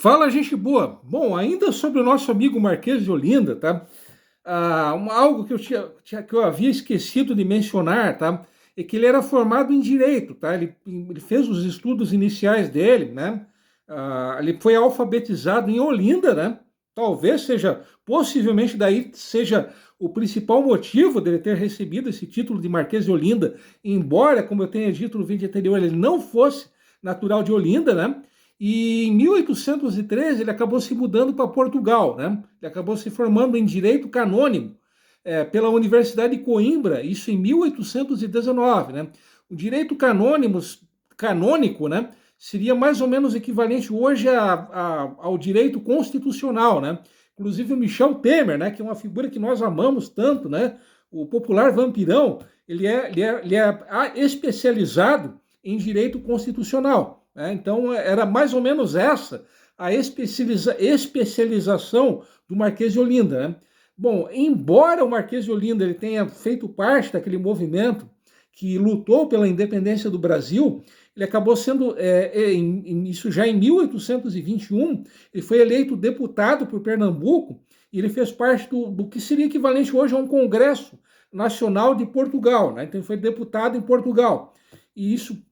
Fala, gente boa. Bom, ainda sobre o nosso amigo Marquês de Olinda, tá? Algo que que eu havia esquecido de mencionar, tá? É que ele era formado em Direito, tá? Ele fez os estudos iniciais dele, né? Ele foi alfabetizado em Olinda, né? Talvez seja, possivelmente daí seja o principal motivo dele ter recebido esse título de Marquês de Olinda, embora, como eu tenha dito no vídeo anterior, ele não fosse natural de Olinda, né? E em 1813 ele acabou se mudando para Portugal, né? Ele acabou se formando em Direito Canônico pela Universidade de Coimbra, isso em 1819, né? O Direito Canônico, né? Seria mais ou menos equivalente hoje ao direito constitucional, né? Inclusive o Michel Temer, né? Que é uma figura que nós amamos tanto, né? O popular vampirão, ele é especializado em direito constitucional. Então, era mais ou menos essa a especialização do Marquês de Olinda. Né? Bom, embora o Marquês de Olinda ele tenha feito parte daquele movimento que lutou pela independência do Brasil, ele acabou sendo, isso já em 1821, ele foi eleito deputado por Pernambuco e ele fez parte do que seria equivalente hoje a um Congresso Nacional de Portugal. Né? Então, ele foi deputado em Portugal. E isso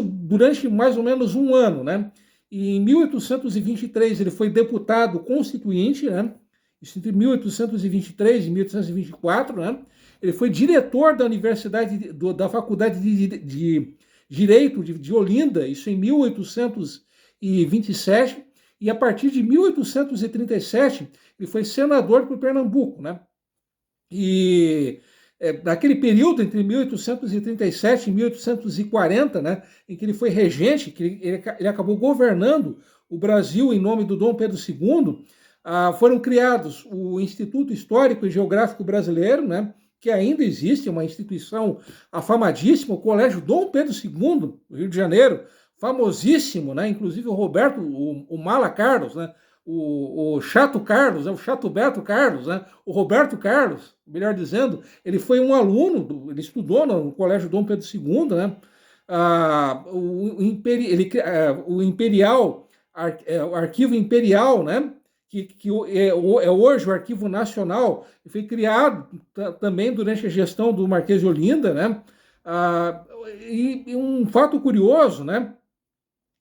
durante mais ou menos um ano, né? E em 1823 ele foi deputado constituinte, né? Isso entre 1823 e 1824, né? Ele foi diretor da Universidade, da Faculdade de Direito de Olinda, isso em 1827, e a partir de 1837 ele foi senador por Pernambuco, né? E naquele período entre 1837 e 1840, né, em que ele foi regente, que ele acabou governando o Brasil em nome do Dom Pedro II, foram criados o Instituto Histórico e Geográfico Brasileiro, né, que ainda existe, é uma instituição afamadíssima, o Colégio Dom Pedro II, do Rio de Janeiro, famosíssimo, né, inclusive o Roberto, o Mala Carlos, né, o Chato Carlos, o Chato Beto Carlos, né? O Roberto Carlos, melhor dizendo, ele foi um aluno, ele estudou no Colégio Dom Pedro II, né? O Imperial, o Arquivo Imperial, né? Que é hoje o Arquivo Nacional, foi criado também durante a gestão do Marquês de Olinda, né? E um fato curioso, né?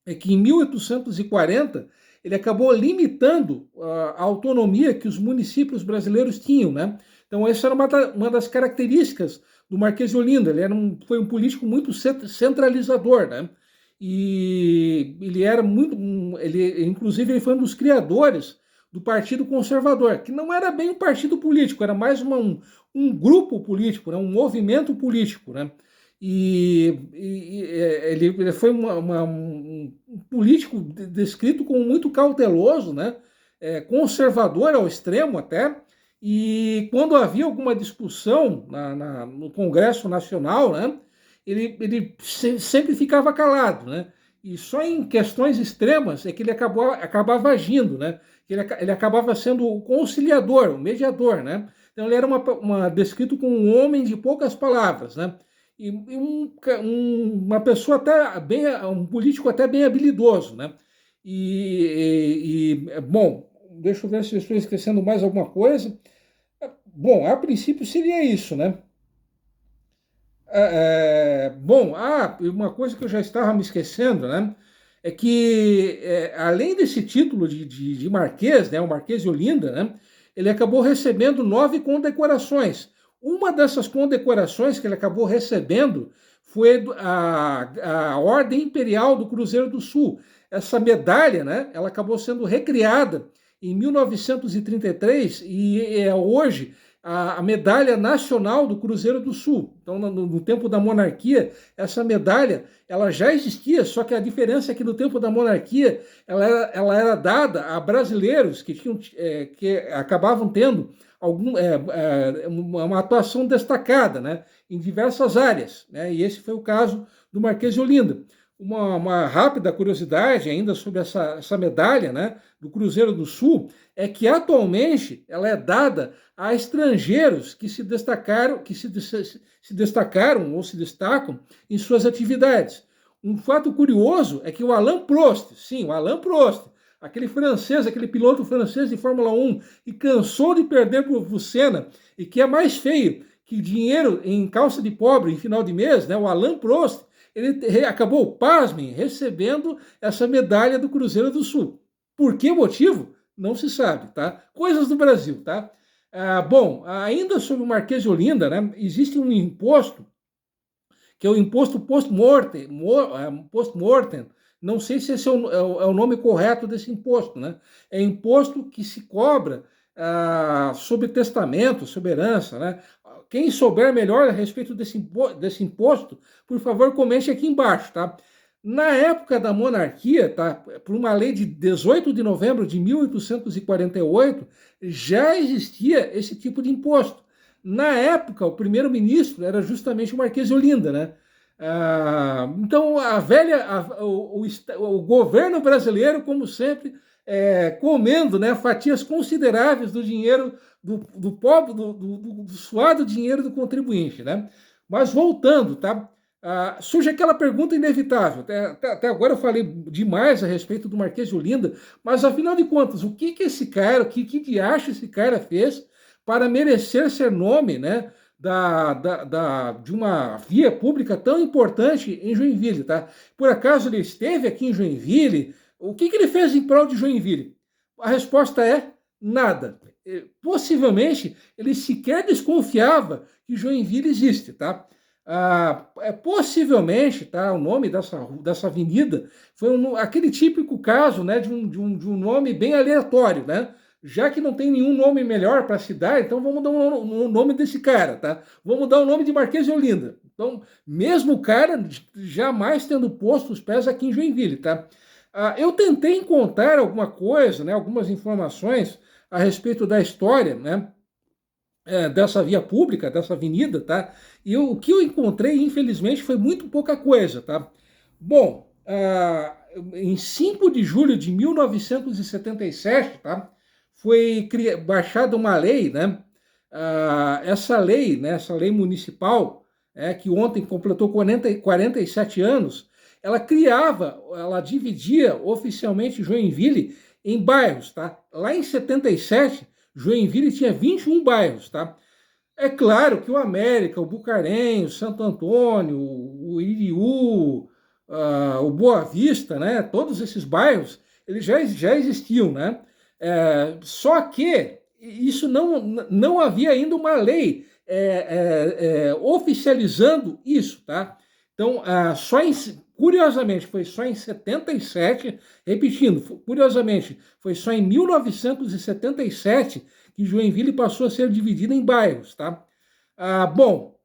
É que em 1840 ele acabou limitando a autonomia que os municípios brasileiros tinham, né? Então essa era uma das características do Marquês de Olinda. Ele foi um político muito centralizador, né? E ele era muito, inclusive ele foi um dos criadores do Partido Conservador, que não era bem um partido político, era mais um grupo político, né? Um movimento político, né? Ele foi um político descrito como muito cauteloso, né? Conservador ao extremo até, e quando havia alguma discussão no Congresso Nacional, né? Ele sempre ficava calado, né? E só em questões extremas é que ele acabava agindo, né? Ele acabava sendo o conciliador, o mediador, né? Então ele era descrito como um homem de poucas palavras, né? Uma pessoa até bem, um político até bem habilidoso, né? Bom, deixa eu ver se eu estou esquecendo mais alguma coisa. Bom, a princípio seria isso, né? Bom, uma coisa que eu já estava me esquecendo, né? É que, além desse título de Marquês, né? O Marquês de Olinda, né? Ele acabou recebendo 9 condecorações. Uma dessas condecorações que ele acabou recebendo foi a Ordem Imperial do Cruzeiro do Sul. Essa medalha, né, ela acabou sendo recriada em 1933 e é hoje a medalha nacional do Cruzeiro do Sul. Então, no tempo da monarquia, essa medalha ela já existia, só que a diferença é que no tempo da monarquia ela era dada a brasileiros que acabavam tendo uma atuação destacada, né, em diversas áreas, né, e esse foi o caso do Marquês de Olinda. Uma rápida curiosidade ainda sobre essa medalha, né, do Cruzeiro do Sul é que atualmente ela é dada a estrangeiros que se destacaram ou se destacam em suas atividades. Um fato curioso é que o Alain Prost, sim, o Alain Prost, aquele francês, aquele piloto francês de Fórmula 1, que cansou de perder para o Senna, e que é mais feio que dinheiro em calça de pobre em final de mês, né? O Alain Prost, ele acabou, pasmem, recebendo essa medalha do Cruzeiro do Sul. Por que motivo? Não se sabe, tá? Coisas do Brasil, tá? Bom, ainda sobre o Marquês de Olinda, né? Existe um imposto que é o imposto post-mortem, não sei se esse é o nome correto desse imposto, né? É imposto que se cobra sobre testamento, sobre herança, né? Quem souber melhor a respeito desse imposto, por favor, comente aqui embaixo, tá? Na época da monarquia, tá? Por uma lei de 18 de novembro de 1848, já existia esse tipo de imposto. Na época, o primeiro-ministro era justamente o Marquês de Olinda, né? Então, o governo brasileiro, como sempre, comendo, né, fatias consideráveis do dinheiro do pobre, do suado dinheiro do contribuinte, né? Mas voltando, tá? Surge aquela pergunta inevitável. Até agora eu falei demais a respeito do Marquês de Olinda, mas afinal de contas, o que esse cara, que diacho esse cara fez para merecer ser nome, né, de uma via pública tão importante em Joinville, tá? Por acaso ele esteve aqui em Joinville? O que ele fez em prol de Joinville? A resposta é nada. Possivelmente ele sequer desconfiava que Joinville existe, tá? Possivelmente, tá, o nome dessa avenida foi aquele típico caso, né, de um nome bem aleatório, né? Já que não tem nenhum nome melhor para a cidade, então vamos dar um nome desse cara, tá? Vamos dar o nome de Marquês de Olinda. Então, mesmo o cara jamais tendo posto os pés aqui em Joinville, tá? Eu tentei encontrar alguma coisa, né, algumas informações a respeito da história, né, dessa via pública, dessa avenida, tá? E o que eu encontrei, infelizmente, foi muito pouca coisa, tá? Bom, em 5 de julho de 1977, tá? Foi baixada uma lei, né? Essa lei, né, essa lei municipal, que ontem completou 47 anos, ela dividia oficialmente Joinville em bairros, tá? Lá em 77, Joinville tinha 21 bairros, tá? É claro que o América, o Bucarém, o Santo Antônio, o Iriú, o Boa Vista, né? Todos esses bairros, eles já existiam, né? Só que isso não havia ainda uma lei oficializando isso, tá? Então, curiosamente, foi só em 77, repetindo, curiosamente, foi só em 1977 que Joinville passou a ser dividida em bairros, tá? Bom,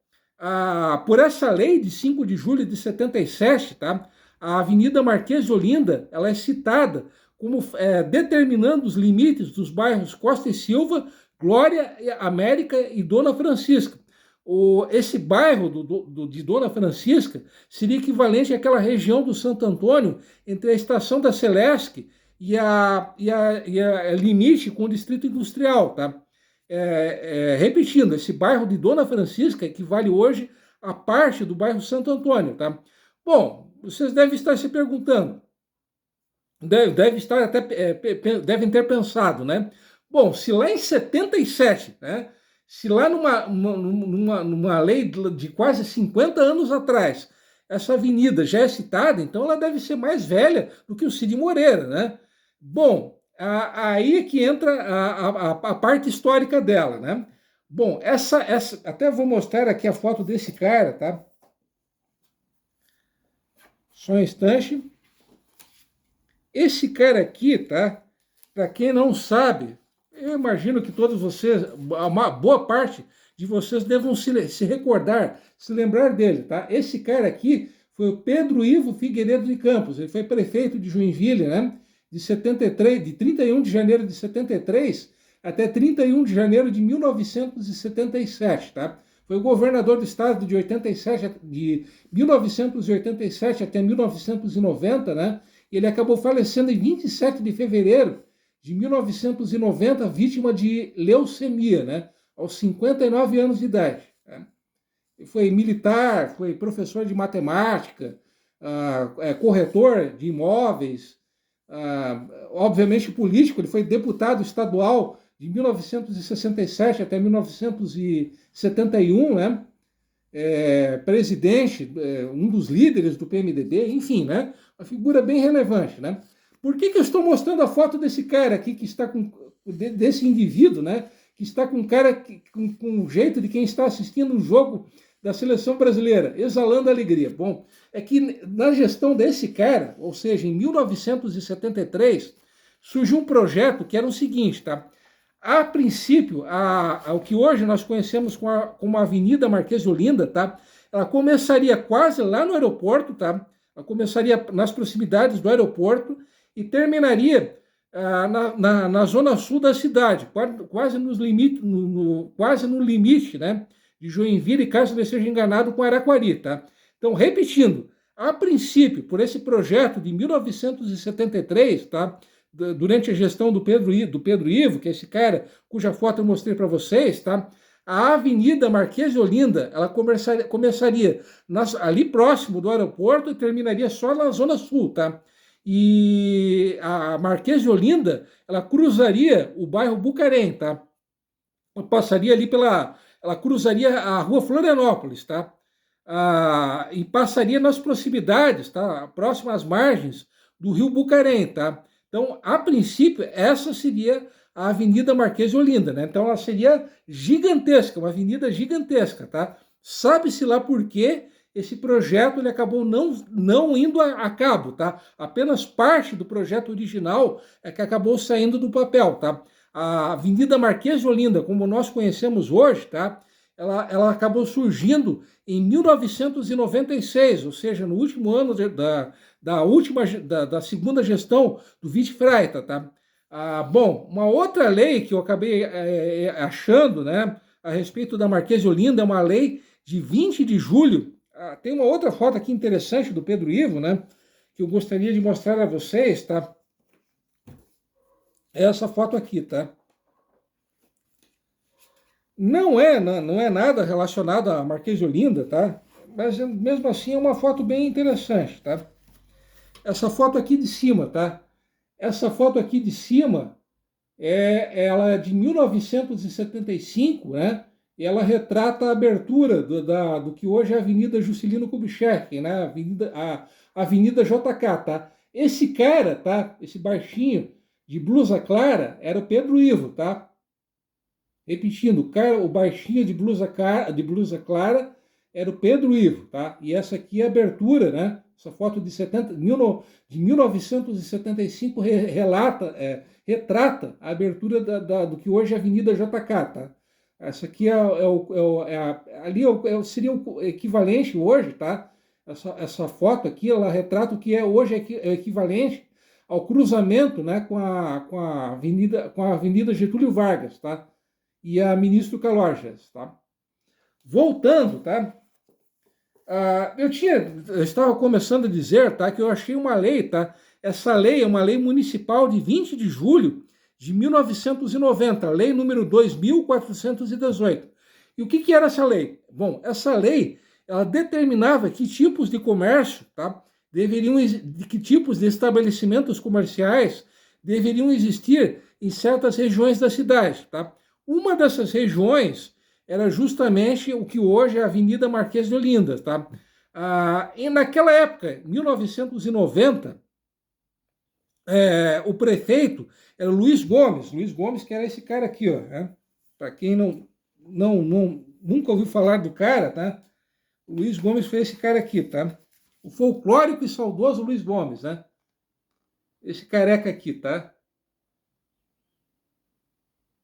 por essa lei de 5 de julho de 77, tá? A Avenida Marquês de Olinda, ela é citada como determinando os limites dos bairros Costa e Silva, Glória, América e Dona Francisca. Esse bairro de Dona Francisca seria equivalente àquela região do Santo Antônio entre a estação da Celesc e a limite com o Distrito Industrial, tá? Repetindo, esse bairro de Dona Francisca equivale hoje a parte do bairro Santo Antônio, tá? Bom, vocês devem estar se perguntando, devem ter pensado, né? Bom, se lá em 77, né? Se lá numa lei de quase 50 anos atrás, essa avenida já é citada, então ela deve ser mais velha do que o Cid Moreira, né? Bom, aí é que entra a parte histórica dela, né? Bom, até vou mostrar aqui a foto desse cara, tá? Só um instante. Esse cara aqui, tá? Para quem não sabe, eu imagino que todos vocês, uma boa parte de vocês devam se recordar, se lembrar dele, tá? Esse cara aqui foi o Pedro Ivo Figueiredo de Campos, ele foi prefeito de Joinville, né? De 31 de janeiro de 73 até 31 de janeiro de 1977, tá? Foi o governador do estado de 1987 até 1990, né? Ele acabou falecendo em 27 de fevereiro de 1990, vítima de leucemia, né? Aos 59 anos de idade. Né? Foi militar, foi professor de matemática, corretor de imóveis, obviamente político, ele foi deputado estadual de 1967 até 1971, né? Presidente, um dos líderes do PMDB, enfim, né? Uma figura bem relevante, né? Por que eu estou mostrando a foto desse cara aqui que está desse indivíduo, né? Que está com cara com o jeito de quem está assistindo um jogo da seleção brasileira, exalando alegria. Bom, é que na gestão desse cara, ou seja, em 1973, surgiu um projeto que era o seguinte, tá? A princípio, o que hoje nós conhecemos como a Avenida Marquês de Olinda, tá? Ela começaria quase lá no aeroporto, tá? Ela começaria nas proximidades do aeroporto e terminaria na zona sul da cidade, quase quase no limite, né? De Joinville, caso eu esteja enganado, com Araquari, tá? Então, repetindo, a princípio, por esse projeto de 1973, tá? Durante a gestão do Pedro Ivo, que é esse cara cuja foto eu mostrei para vocês, tá? A Avenida Marquês de Olinda, ela começaria ali próximo do aeroporto e terminaria só na Zona Sul, tá? E a Marquês de Olinda, ela cruzaria o bairro Bucarém, tá? Passaria ali ela cruzaria a rua Florianópolis, tá? E passaria nas proximidades, tá? Próximo às margens do rio Bucarém, tá? Então, a princípio, essa seria a Avenida Marquês de Olinda, né? Então, ela seria gigantesca, uma avenida gigantesca, tá? Sabe-se lá por quê esse projeto ele acabou não indo a cabo, tá? Apenas parte do projeto original é que acabou saindo do papel, tá? A Avenida Marquês de Olinda, como nós conhecemos hoje, tá? Ela acabou surgindo em 1996, ou seja, no último ano da segunda gestão do Vítor Freita, tá? Bom, uma outra lei que eu acabei achando, né, a respeito da Marquês de Olinda, é uma lei de 20 de julho. Tem uma outra foto aqui interessante do Pedro Ivo, né, que eu gostaria de mostrar a vocês, tá? É essa foto aqui, tá? Não é nada relacionado a Marquês de Olinda, tá? Mas mesmo assim é uma foto bem interessante, tá? Essa foto aqui de cima, tá? Essa foto aqui de cima ela é de 1975, né? E ela retrata a abertura do que hoje é a Avenida Juscelino Kubitschek, né? A Avenida JK, tá? Esse cara, tá? Esse baixinho de blusa clara era o Pedro Ivo, tá? Repetindo, o baixinho de blusa clara era o Pedro Ivo, tá? E essa aqui é a abertura, né? Essa foto de 1975 retrata a abertura do que hoje é a Avenida JK, tá? Essa aqui seria o equivalente hoje, tá? Essa foto aqui, ela retrata o que hoje é equivalente ao cruzamento, né, com a Avenida Getúlio Vargas, tá? E a Ministro Calorjas, tá? Voltando, tá? Eu estava começando a dizer, tá, que eu achei uma lei, tá? Essa lei é uma lei municipal de 20 de julho de 1990, lei número 2.418. E o que era essa lei? Bom, essa lei, ela determinava que tipos de comércio, tá? Que tipos de estabelecimentos comerciais deveriam existir em certas regiões da cidade, tá? Uma dessas regiões era justamente o que hoje é a Avenida Marquês de Olinda, tá? E naquela época, 1990, o prefeito era o Luiz Gomes, que era esse cara aqui, ó, né? Para quem nunca ouviu falar do cara, tá? O Luiz Gomes foi esse cara aqui, tá? O folclórico e saudoso Luiz Gomes, né? Esse careca aqui, tá?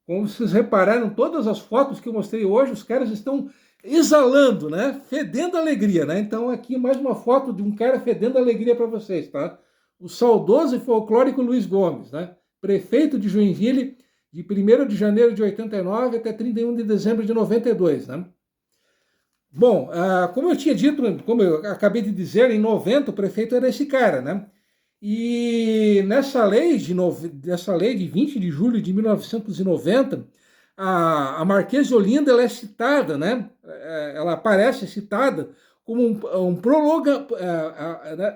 Como vocês repararam, todas as fotos que eu mostrei hoje, os caras estão exalando, né? Fedendo alegria, né? Então aqui mais uma foto de um cara fedendo alegria para vocês, tá? O saudoso e folclórico Luiz Gomes, né? Prefeito de Joinville de 1º de janeiro de 89 até 31 de dezembro de 92, né? Bom, como eu tinha dito, como eu acabei de dizer, em 90 o prefeito era esse cara, né? E nessa lei dessa lei de 20 de julho de 1990, a Marquês de Olinda ela é citada, né? Ela aparece citada como um prolonga.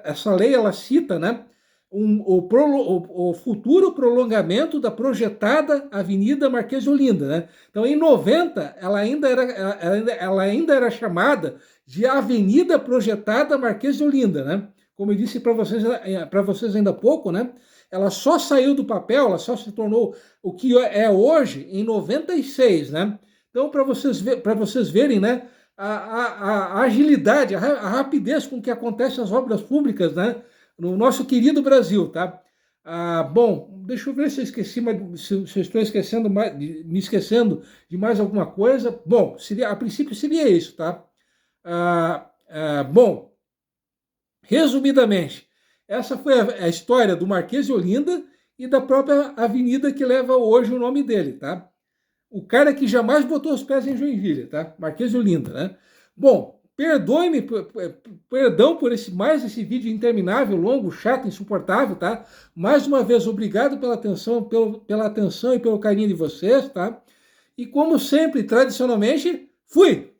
Essa lei ela cita, né? o futuro prolongamento da projetada Avenida Marquês de Olinda, né? Então, em 90, ela ainda era chamada de Avenida Projetada Marquês de Olinda, né? Como eu disse para vocês ainda há pouco, né? Ela só saiu do papel, ela só se tornou o que é hoje em 96, né? Então, para vocês verem, né? A agilidade, a rapidez com que acontecem as obras públicas, né? No nosso querido Brasil, tá? Bom, deixa eu ver se eu esqueci, se eu estou esquecendo me esquecendo de mais alguma coisa. Bom, a princípio seria isso, tá? Bom, resumidamente, essa foi a história do Marquês de Olinda e da própria avenida que leva hoje o nome dele, tá? O cara que jamais botou os pés em Joinville, tá? Marquês de Olinda, né? Bom, perdoe-me, perdão por esse vídeo interminável, longo, chato, insuportável, tá? Mais uma vez, obrigado pela atenção e pelo carinho de vocês, tá? E como sempre, tradicionalmente, fui!